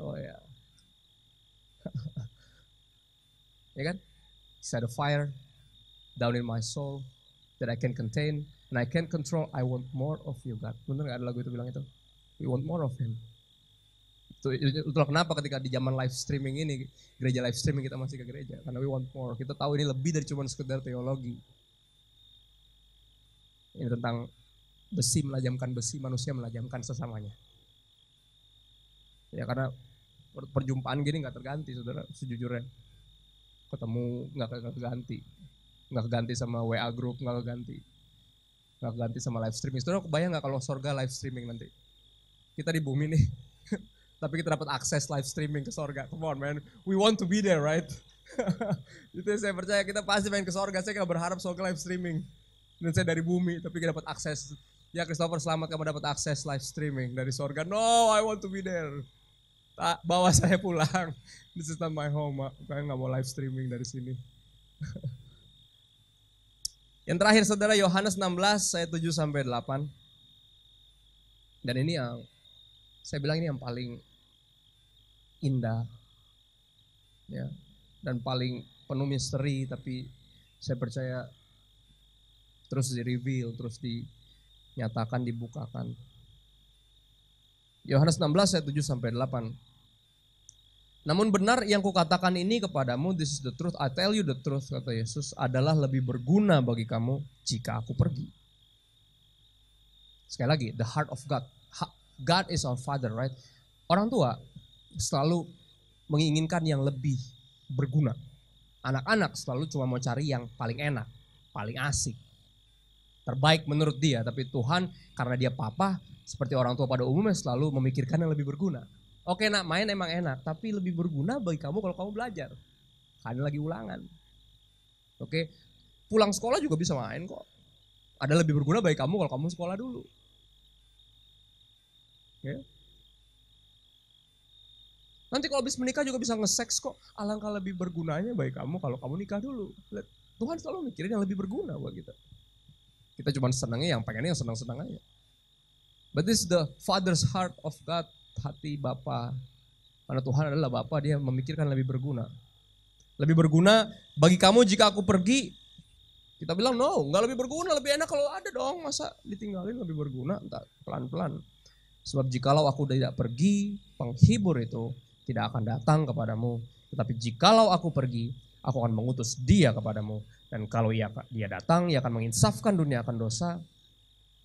Speaker 2: oh ya. Ya kan? Set a fire down in my soul that I can contain and I can control. I want more of you, God. Bener gak ada lagu itu bilang itu? We want more of Him. Itulah kenapa ketika di zaman live streaming ini, gereja live streaming kita masih ke gereja. Karena we want more. Kita tahu ini lebih dari cuma sekedar teologi. Ini tentang besi melajamkan besi, manusia melajamkan sesamanya. Ya karena perjumpaan gini gak terganti saudara, sejujurnya. Ketemu gak keganti sama WA group, gak keganti sama live streaming. Saudara kebayang gak kalau sorga live streaming nanti? Kita di bumi nih, tapi kita dapat akses live streaming ke sorga. Come on man, we want to be there, right? Itu saya percaya kita pasti pengen ke sorga. Saya gak berharap sorga live streaming. Dan saya dari bumi, tapi kita dapat akses. Ya Christopher, selamat kamu dapat akses live streaming dari sorga. No, I want to be there. Bawa saya pulang. This is not my home, saya gak mau live streaming dari sini. Yang terakhir saudara, Yohanes 16 ayat 7-8. Dan ini yang saya bilang ini yang paling indah. Ya, dan paling penuh misteri, tapi saya percaya terus di-reveal, terus dinyatakan, dibukakan. Yohanes 16 ayat 7-8. Namun benar yang kukatakan ini kepadamu, this is the truth, I tell you the truth, kata Yesus, adalah lebih berguna bagi kamu jika aku pergi. Sekali lagi, the heart of God. God is our Father, right? Orang tua selalu menginginkan yang lebih berguna. Anak-anak selalu cuma mau cari yang paling enak, paling asik, terbaik menurut dia. Tapi Tuhan karena dia papa, seperti orang tua pada umumnya selalu memikirkan yang lebih berguna. Oke nak, main emang enak, tapi lebih berguna bagi kamu kalau kamu belajar. Karena lagi ulangan. Oke, pulang sekolah juga bisa main kok. Ada lebih berguna bagi kamu kalau kamu sekolah dulu. Oke. Nanti kalau habis menikah juga bisa nge-seks kok. Alangkah lebih bergunanya bagi kamu kalau kamu nikah dulu. Tuhan selalu mikirin yang lebih berguna buat kita. Kita cuma senangnya yang pengennya yang senang-senang aja. But this is the Father's heart of God. Hati Bapa. Karena Tuhan adalah Bapa, dia memikirkan lebih berguna. Lebih berguna bagi kamu jika aku pergi. Kita bilang no, gak lebih berguna, lebih enak kalau ada dong. Masa ditinggalin lebih berguna? Entah, pelan-pelan. Sebab jikalau aku tidak pergi, penghibur itu tidak akan datang kepadamu. Tetapi jikalau aku pergi, aku akan mengutus dia kepadamu. Dan kalau dia datang, ia akan menginsafkan dunia akan dosa,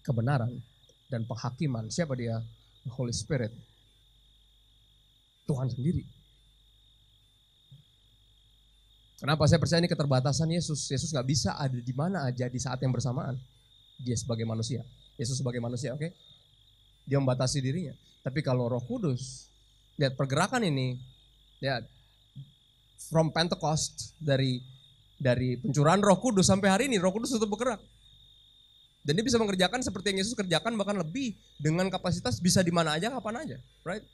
Speaker 2: kebenaran, dan penghakiman. Siapa dia? The Holy Spirit. Tuhan sendiri. Kenapa saya percaya ini keterbatasan Yesus? Yesus gak bisa ada di mana aja di saat yang bersamaan. Dia sebagai manusia. Yesus sebagai manusia, oke? Dia membatasi dirinya. Tapi kalau Roh Kudus, lihat pergerakan ini, lihat from Pentecost, dari pencurahan Roh Kudus sampai hari ini, Roh Kudus tetap bergerak. Dan dia bisa mengerjakan seperti yang Yesus kerjakan, bahkan lebih, dengan kapasitas bisa di mana aja, kapan aja, right?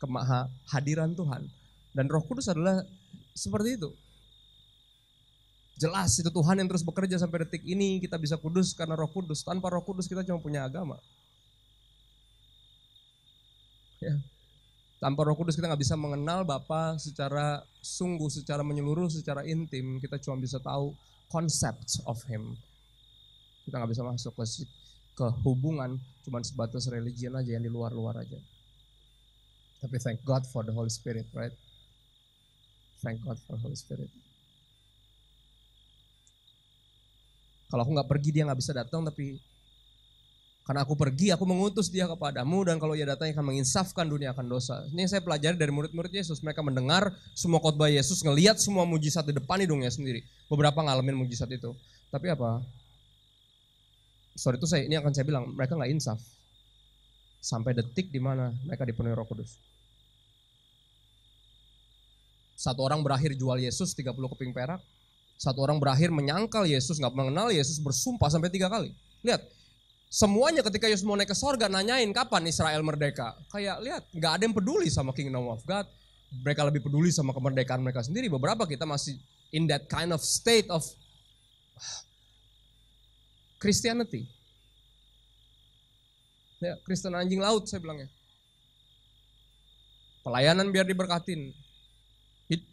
Speaker 2: Kehadiran Tuhan. Dan Roh Kudus adalah seperti itu. Jelas itu Tuhan yang terus bekerja sampai detik ini. Kita bisa kudus karena Roh Kudus. Tanpa Roh Kudus kita cuma punya agama. Ya. Tanpa Roh Kudus kita gak bisa mengenal Bapa secara sungguh, secara menyeluruh, secara intim. Kita cuma bisa tahu concept of Him. Kita gak bisa masuk ke hubungan cuma sebatas religion aja yang di luar-luar aja. Tapi thank God for the Holy Spirit, right? Thank God for the Holy Spirit. Kalau aku nggak pergi dia nggak bisa datang, tapi karena aku pergi, aku mengutus dia kepadamu, dan kalau ia datang akan menginsafkan dunia akan dosa. Ini yang saya pelajari dari murid-murid Yesus. Mereka mendengar semua khotbah Yesus, ngelihat semua mujizat di depan hidungnya sendiri. Beberapa ngalamin mujizat itu. Tapi apa? Sorry itu ini akan saya bilang, mereka nggak insaf. Sampai detik di mana mereka dipenuhi Roh Kudus. Satu orang berakhir jual Yesus 30 keping perak. Satu orang berakhir menyangkal Yesus, nggak mengenal Yesus, bersumpah sampai 3 kali. Lihat. Semuanya ketika Yesus mau naik ke sorga nanyain kapan Israel merdeka. Kayak lihat, gak ada yang peduli sama kingdom of God. Mereka lebih peduli sama kemerdekaan mereka sendiri. Beberapa kita masih in that kind of state of Christianity. Ya, Kristen anjing laut saya bilangnya. Pelayanan biar diberkatin.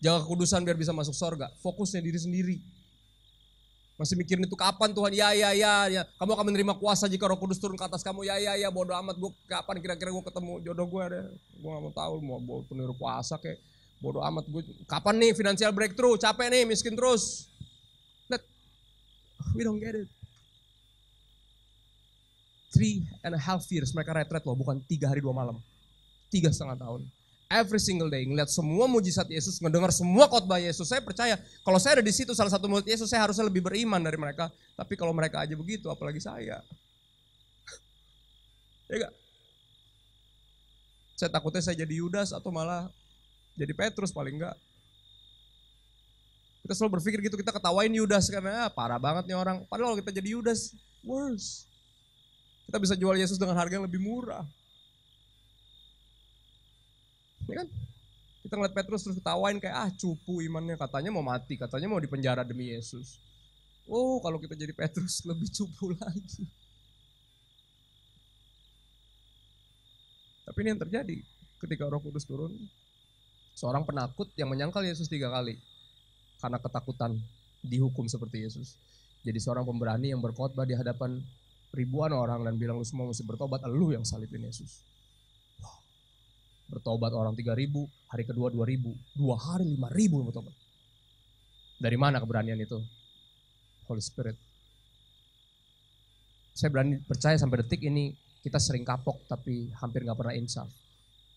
Speaker 2: Jaga kekudusan biar bisa masuk sorga. Fokusnya diri sendiri. Masih mikirin itu kapan Tuhan, ya. Kamu akan menerima kuasa jika Roh Kudus turun ke atas kamu, ya. Bodoh amat, gue kapan kira-kira gue ketemu jodoh gue ada. Gue gak mau tahu, mau peniru kuasa kayak bodoh amat gue. Kapan nih financial breakthrough, capek nih, miskin terus. We don't get it. 3.5 years mereka retret loh, bukan 3 hari 2 malam. 3,5 tahun. Every single day, ngeliat semua mujizat Yesus, ngedengar semua khotbah Yesus. Saya percaya, kalau saya ada di situ salah satu murid Yesus, saya harusnya lebih beriman dari mereka. Tapi kalau mereka aja begitu, apalagi saya. Ya gak? Saya takutnya saya jadi Yudas atau malah jadi Petrus paling enggak. Kita selalu berpikir gitu, kita ketawain Yudas karena parah banget nih orang. Padahal kalau kita jadi Yudas, worse. Kita bisa jual Yesus dengan harga yang lebih murah. Ya kan? Kita ngeliat Petrus terus ketawain kayak cupu imannya, katanya mau mati, katanya mau dipenjara demi Yesus. Oh, kalau kita jadi Petrus lebih cupu lagi. Tapi ini yang terjadi ketika Roh Kudus turun. Seorang penakut yang menyangkal Yesus 3 kali karena ketakutan dihukum seperti Yesus. Jadi seorang pemberani yang berkhotbah di hadapan ribuan orang dan bilang lu semua mesti bertobat, lu yang salibin Yesus. Bertobat orang 3.000, hari kedua 2.000, 2 hari 5.000 yang bertobat. Dari mana keberanian itu? Holy Spirit. Saya berani percaya sampai detik ini kita sering kapok tapi hampir gak pernah insaf.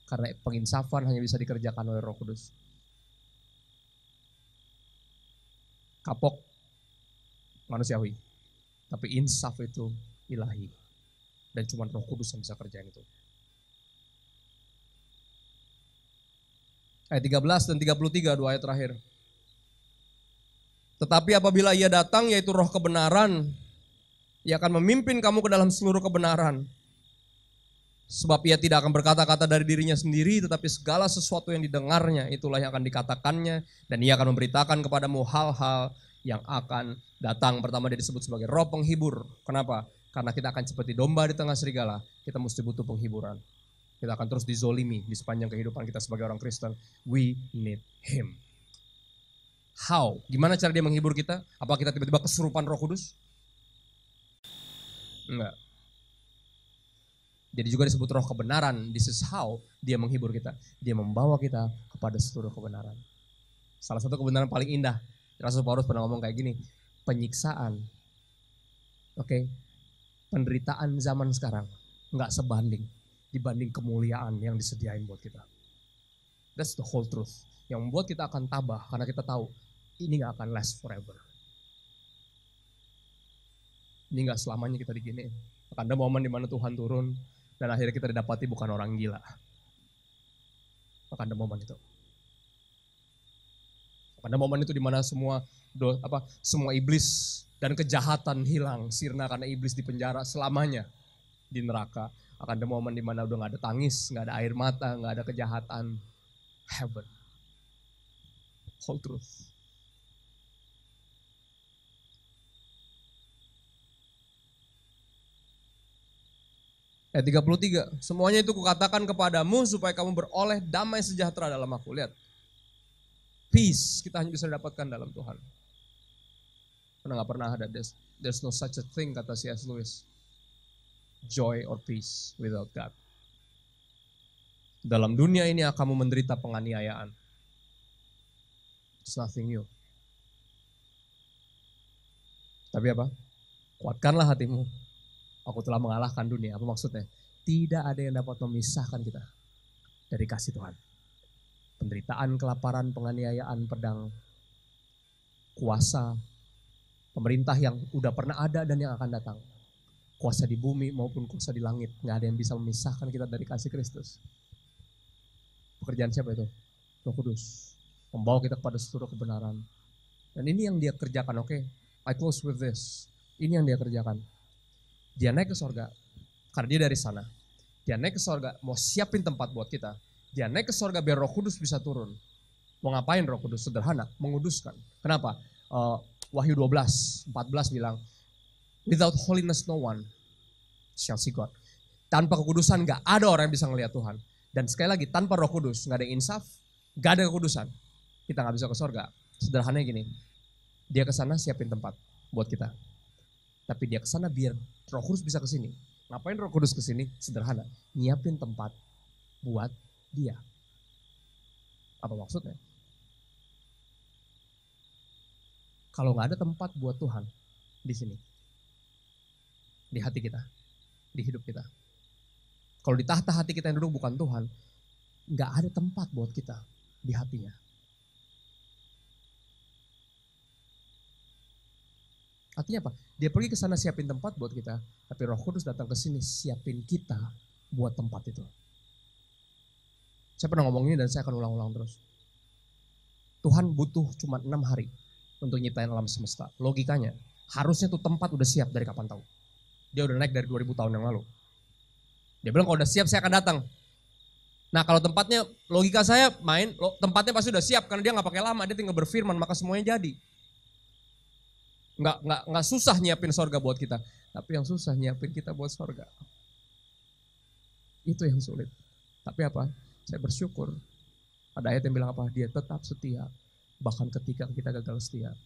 Speaker 2: Karena penginsafan hanya bisa dikerjakan oleh Roh Kudus. Kapok manusiawi, tapi insaf itu ilahi. Dan cuma Roh Kudus yang bisa kerjain itu. Ayat 13 dan 33, 2 ayat terakhir. Tetapi apabila ia datang, yaitu Roh kebenaran, ia akan memimpin kamu ke dalam seluruh kebenaran. Sebab ia tidak akan berkata-kata dari dirinya sendiri, tetapi segala sesuatu yang didengarnya, itulah yang akan dikatakannya. Dan ia akan memberitakan kepadamu hal-hal yang akan datang. Pertama dia disebut sebagai Roh penghibur. Kenapa? Karena kita akan seperti domba di tengah serigala, kita mesti butuh penghiburan. Kita akan terus dizolimi di sepanjang kehidupan kita sebagai orang Kristen. We need Him. How? Gimana cara dia menghibur kita? Apa kita tiba-tiba kesurupan Roh Kudus? Enggak. Jadi juga disebut Roh kebenaran. This is how dia menghibur kita. Dia membawa kita kepada seluruh kebenaran. Salah satu kebenaran paling indah, Rasul Paulus pernah ngomong kayak gini, penyiksaan, penderitaan zaman sekarang enggak sebanding dibanding kemuliaan yang disediain buat kita. That's the whole truth. Yang membuat kita akan tabah karena kita tahu ini gak akan last forever. Ini gak selamanya kita diginiin. Akan ada momen di mana Tuhan turun dan akhirnya kita didapati bukan orang gila. Akan ada momen itu. Akan ada momen itu di mana semua iblis dan kejahatan hilang, sirna karena iblis dipenjara selamanya di neraka. Akan ada momen di mana udah gak ada tangis, gak ada air mata, gak ada kejahatan. Heaven. Whole truth. Ayat 33, semuanya itu kukatakan kepadamu supaya kamu beroleh damai sejahtera dalam aku. Lihat. Peace kita hanya bisa dapatkan dalam Tuhan. Karena gak pernah ada, there's no such a thing, kata C.S. Lewis. Joy or peace without God. Dalam dunia ini kamu menderita penganiayaan. It's nothing new. Tapi apa? Kuatkanlah hatimu. Aku telah mengalahkan dunia. Apa maksudnya? Tidak ada yang dapat memisahkan kita dari kasih Tuhan. Penderitaan, kelaparan, penganiayaan, pedang, kuasa, pemerintah yang udah pernah ada dan yang akan datang. Kuasa di bumi maupun kuasa di langit. Gak ada yang bisa memisahkan kita dari kasih Kristus. Pekerjaan siapa itu? Roh Kudus. Membawa kita kepada seluruh kebenaran. Dan ini yang dia kerjakan, oke? I close with this. Ini yang dia kerjakan. Dia naik ke sorga, karena dia dari sana. Dia naik ke sorga, mau siapin tempat buat kita. Dia naik ke sorga biar Roh Kudus bisa turun. Mau ngapain Roh Kudus? Sederhana, menguduskan. Kenapa? Wahyu 12, 14 bilang, without holiness no one shall see God. Tanpa kekudusan gak ada orang yang bisa ngelihat Tuhan. Dan sekali lagi, tanpa Roh Kudus gak ada insaf, gak ada kekudusan. Kita gak bisa ke sorga. Sederhananya gini, dia ke sana siapin tempat buat kita. Tapi dia ke sana biar Roh Kudus bisa ke sini. Ngapain Roh Kudus ke sini? Sederhana, nyiapin tempat buat dia. Apa maksudnya? Kalau nggak ada tempat buat Tuhan di sini, di hati kita, di hidup kita. Kalau di tahta hati kita yang duduk bukan Tuhan, nggak ada tempat buat kita di hatinya. Artinya apa? Dia pergi ke sana siapin tempat buat kita, tapi Roh Kudus datang ke sini siapin kita buat tempat itu. Saya pernah ngomong ini dan saya akan ulang-ulang terus. Tuhan butuh cuma 6 hari untuk nyiptain alam semesta. Logikanya, harusnya tuh tempat udah siap dari kapan tahu. Dia udah naik dari 2000 tahun yang lalu. Dia bilang kalau udah siap saya akan datang. Nah kalau tempatnya, logika saya main, tempatnya pasti udah siap karena dia gak pakai lama, dia tinggal berfirman maka semuanya jadi. Nggak susah nyiapin sorga buat kita, tapi yang susah nyiapin kita buat sorga. Itu yang sulit. Tapi apa? Saya bersyukur. Ada ayat yang bilang apa? Dia tetap setia, bahkan ketika kita gagal setia.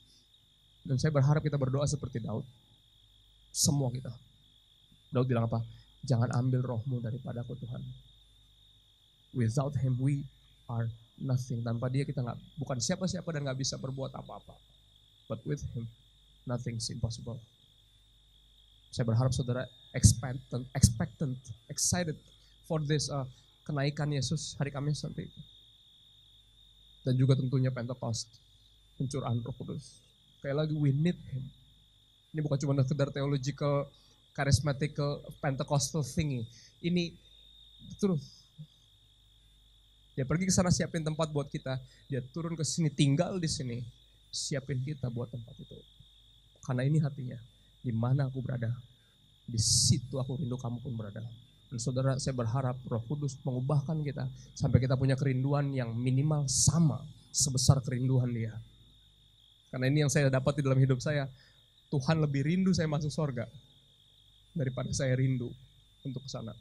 Speaker 2: Dan saya berharap kita berdoa seperti Daud. Semua kita. Daud bilang apa? Jangan ambil rohmu daripadaku Tuhan. Without him we are nothing. Tanpa dia kita bukan siapa-siapa dan gak bisa berbuat apa-apa. But with him, nothing's impossible. Saya berharap saudara expectant, excited for this kenaikan Yesus hari Kamis nanti. Dan juga tentunya Pentecost, pencurahan Roh Kudus. Sekali lagi, we need him. Ini bukan cuma sekedar theological, charismatical, Pentecostal thingy. Ini truth. Dia pergi ke sana siapin tempat buat kita. Dia turun ke sini, tinggal di sini, siapin kita buat tempat itu. Karena ini hatinya, di mana aku berada, di situ aku rindu kamu pun berada. Dan saudara, saya berharap Roh Kudus mengubahkan kita sampai kita punya kerinduan yang minimal sama sebesar kerinduan dia. Karena ini yang saya dapat di dalam hidup saya, Tuhan lebih rindu saya masuk surga daripada saya rindu untuk ke sana.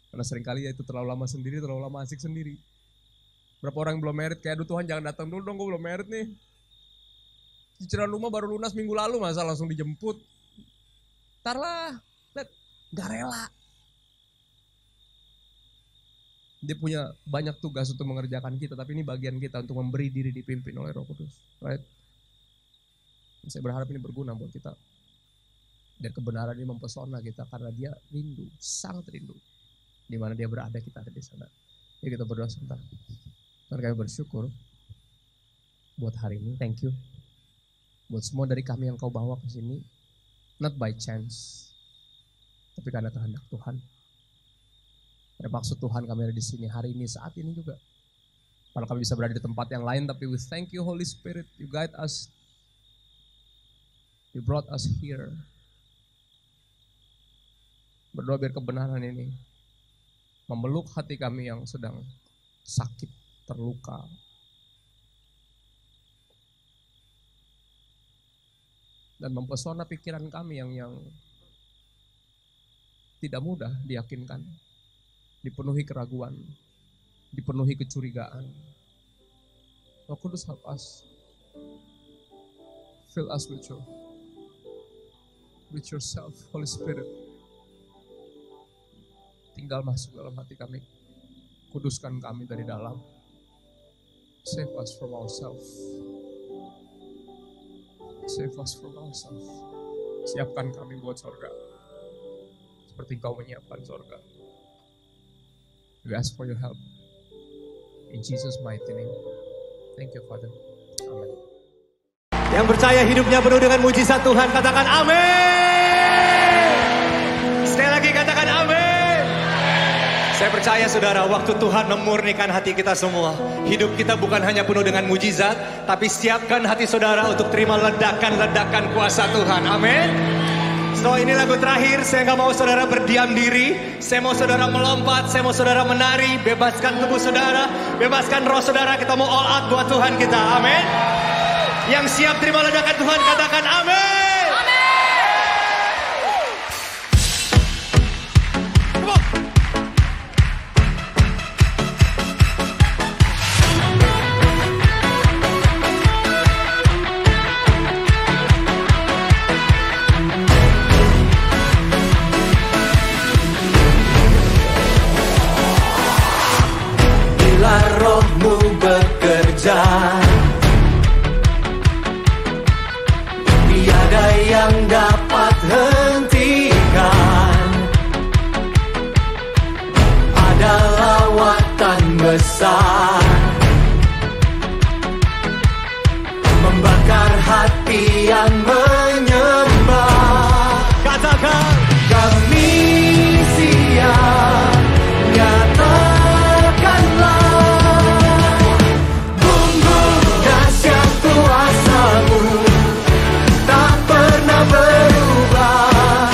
Speaker 2: Karena seringkali ya itu terlalu lama sendiri, terlalu lama asik sendiri. Berapa orang yang belum merit, kayak aduh Tuhan jangan datang dulu dong, gue belum merit nih. Cicilan rumah baru lunas minggu lalu, masa langsung dijemput. Ntar lah, gak rela. Dia punya banyak tugas untuk mengerjakan kita, tapi ini bagian kita untuk memberi diri dipimpin oleh Roh Kudus. Right? Saya berharap ini berguna buat kita. Dan kebenaran ini mempesona kita karena dia rindu, sangat rindu. Di mana dia berada, kita ada di sana. Jadi kita berdoa sebentar. Dan kami bersyukur buat hari ini. Thank you. Buat semua dari kami yang kau bawa ke sini, not by chance, tapi karena kehendak Tuhan. Ada maksud Tuhan kami ada di sini hari ini, saat ini juga. Kalau kami bisa berada di tempat yang lain, tapi we thank you Holy Spirit, you guide us, you brought us here. Berdoa biar kebenaran ini memeluk hati kami yang sedang sakit, terluka. Dan mempesona pikiran kami yang tidak mudah diyakinkan, dipenuhi keraguan, dipenuhi kecurigaan. Roh Kudus help us, fill us with yourself, Holy Spirit. Tinggal masuk dalam hati kami, kuduskan kami dari dalam, save us from ourselves. Save us from ourselves. Siapkan kami buat sorga. Seperti Kau menyiapkan sorga. We ask for your help. In Jesus' mighty name. Thank you, Father. Amen.
Speaker 3: Yang percaya hidupnya penuh dengan mujizat Tuhan, katakan amin. Sekali lagi katakan amin. Saya percaya saudara, waktu Tuhan memurnikan hati kita semua, hidup kita bukan hanya penuh dengan mujizat, tapi siapkan hati saudara untuk terima ledakan-ledakan kuasa Tuhan. Amin. So ini lagu terakhir, saya gak mau saudara berdiam diri. Saya mau saudara melompat, saya mau saudara menari. Bebaskan tubuh saudara, bebaskan roh saudara. Kita mau all out buat Tuhan kita. Amin. Yang siap terima ledakan Tuhan, katakan amin.
Speaker 4: Bila rohmu bekerja, tiada yang dapat hentikan. Ada lawatan besar membakar hati yang menyembah.
Speaker 3: Katakan
Speaker 4: Kami siap, nyatakanlah bumbung dahsyat kuasa-Mu tak pernah berubah.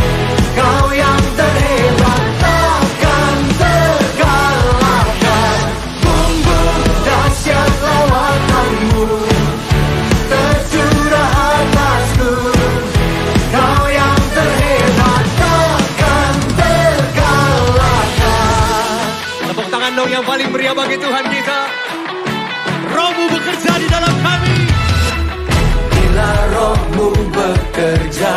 Speaker 4: Kau yang terhebat takkan terkalahkan. Bumbung dahsyat lawatan-Mu tercurah atasku. Kau yang terhebat takkan terkalahkan.
Speaker 3: tepuk tangan dong yang paling meriah bagi Tuhan kita. Roh-Mu bekerja di dalam kami.
Speaker 4: Bila rohmu bekerja,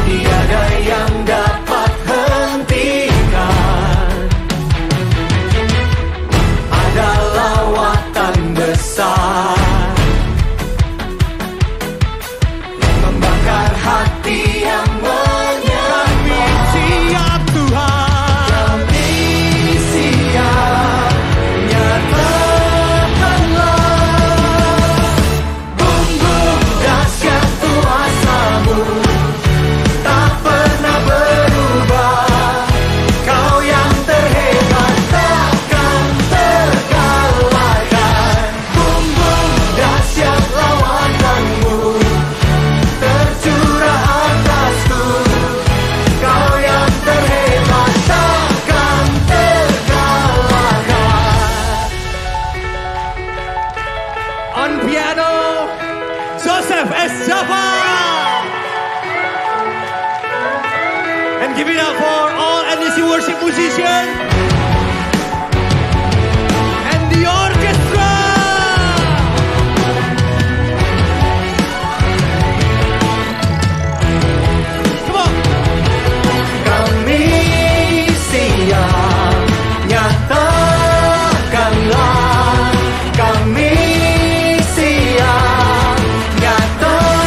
Speaker 4: tiada yang dapat hentikan. Ada lawatan besar membakar hati yang menyembah.
Speaker 3: Siap Tuhan.
Speaker 4: Kami siap, nyatakanlah bumbung dahsyat kuasa-Mu tak pernah berubah. Kau yang terhebat takkan terkalahkan. Bumbung dahsyat lawatan-Mu tercurah atasku. Kau yang terhebat takkan terkalahkan.
Speaker 3: On piano, Joseph S. Java. And give it up for all NDC worship musicians and the orchestra. Come on.
Speaker 4: Kami siap, nyatakanlah. Kami siap, nyatakanlah.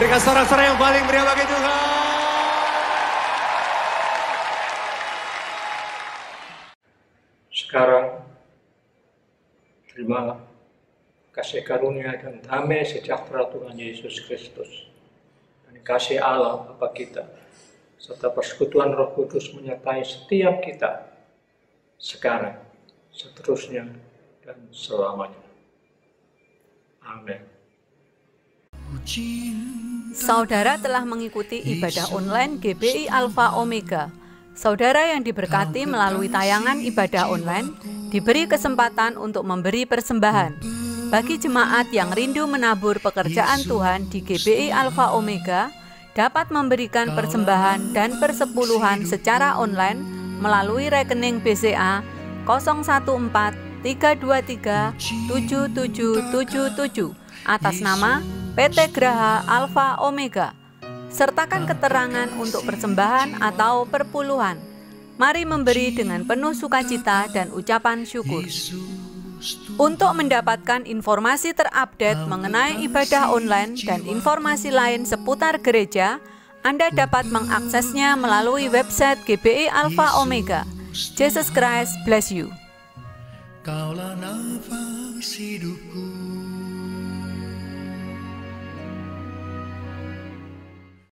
Speaker 3: Berikan sorak-sorai yang paling meriah bagi Tuhan.
Speaker 5: Sekarang, terima kasih karunia dan damai sejahtera Tuhan Yesus Kristus. Dan kasih Allah Bapa kita, serta persekutuan Roh Kudus menyertai setiap kita, sekarang, seterusnya, dan selamanya. Amin.
Speaker 6: Saudara telah mengikuti ibadah online GBI Alpha Omega. Saudara yang diberkati melalui tayangan ibadah online diberi kesempatan untuk memberi persembahan. Bagi jemaat yang rindu menabur pekerjaan Tuhan di GBI Alpha Omega, dapat memberikan persembahan dan persepuluhan secara online melalui rekening BCA 014-323-7777 atas nama PT Graha Alpha Omega. Sertakan keterangan untuk persembahan atau perpuluhan. Mari memberi dengan penuh sukacita dan ucapan syukur. Untuk mendapatkan informasi terupdate mengenai ibadah online dan informasi lain seputar gereja, Anda dapat mengaksesnya melalui website GBI Alpha Omega. Jesus Christ bless you.
Speaker 4: Kaulah nafas hidupku.